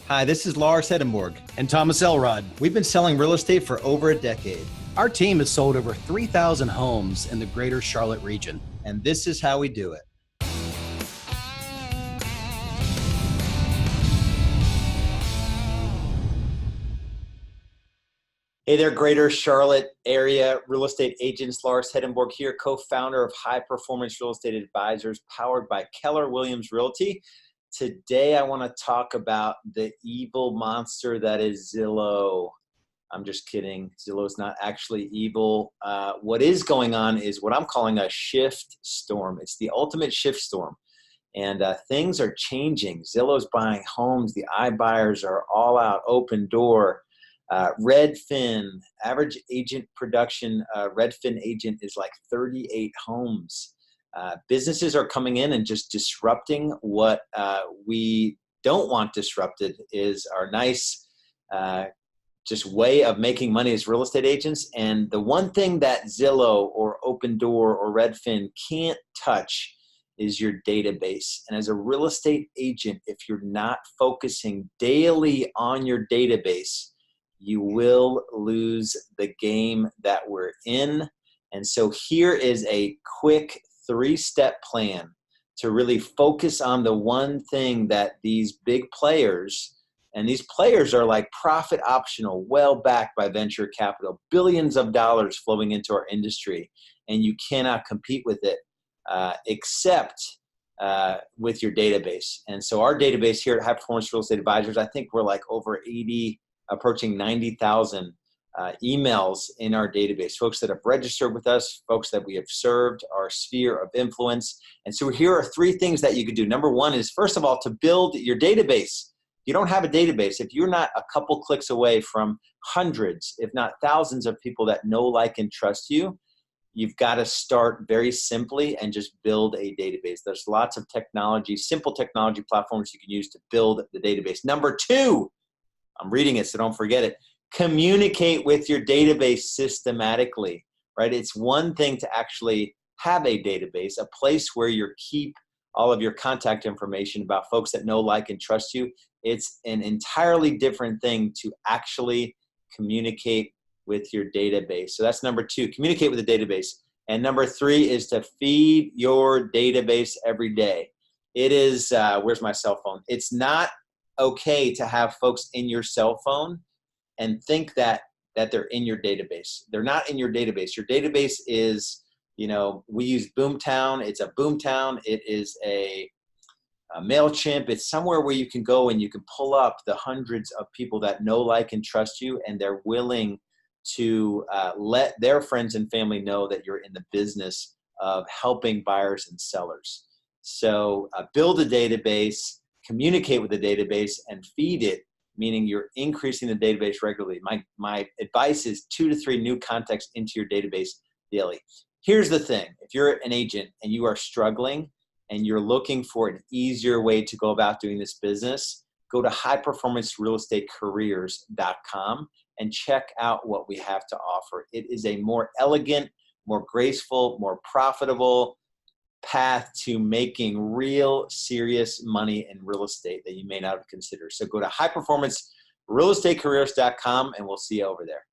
Hi, this is Lars Hedenborg. And Thomas Elrod. We've been selling real estate for over a decade. Our team has sold over 3,000 homes in the greater Charlotte region. And this is how we do it. Hey there, greater Charlotte area real estate agents. Lars Hedenborg here, co-founder of High Performance Real Estate Advisors, powered by Keller Williams Realty. Today, I want to talk about the evil monster that is Zillow. I'm just kidding. Zillow is not actually evil. What is going on is what I'm calling a shift storm. It's the ultimate shift storm. And things are changing. Zillow's buying homes. The iBuyers are all out. Opendoor, Redfin, average agent production, Redfin agent is like 38 homes. Businesses are coming in and just disrupting what we don't want disrupted is our nice just way of making money as real estate agents. And the one thing that Zillow or Opendoor or Redfin can't touch is your database. And as a real estate agent, if you're not focusing daily on your database, you will lose the game that we're in. And so here is a quick 3-step plan to really focus on the one thing that these big players, and these players are like profit optional, well backed by venture capital, billions of dollars flowing into our industry, and you cannot compete with it except with your database. And so our database here at High Performance Real Estate Advisors, I think we're like over 80, approaching 90,000 emails in our database, folks that have registered with us, folks that we have served, our sphere of influence. And so here are 3 things that you could do. Number 1 is, first of all, to build your database. You don't have a database. If you're not a couple clicks away from hundreds, if not thousands of people that know, like, and trust you, you've got to start very simply and just build a database. There's lots of technology, simple technology platforms you can use to build the database. Number 2, I'm reading it, so don't forget it. Communicate with your database systematically, right? It's one thing to actually have a database, a place where you keep all of your contact information about folks that know, like, and trust you. It's an entirely different thing to actually communicate with your database. So that's number 2, communicate with the database. And number 3 is to feed your database every day. It is, where's my cell phone? It's not okay to have folks in your cell phone and think that they're in your database. They're not in your database. Your database is, we use Boomtown. It's a Boomtown. It is a MailChimp. It's somewhere where you can go and you can pull up the hundreds of people that know, like, and trust you, and they're willing to let their friends and family know that you're in the business of helping buyers and sellers. So build a database, communicate with the database, and feed it, meaning you're increasing the database regularly. My advice is 2 to 3 new contacts into your database daily. Here's the thing. If you're an agent and you are struggling and you're looking for an easier way to go about doing this business, go to highperformancerealestatecareers.com and check out what we have to offer. It is a more elegant, more graceful, more profitable path to making real serious money in real estate that you may not have considered. So go to highperformancerealestatecareers.com and we'll see you over there.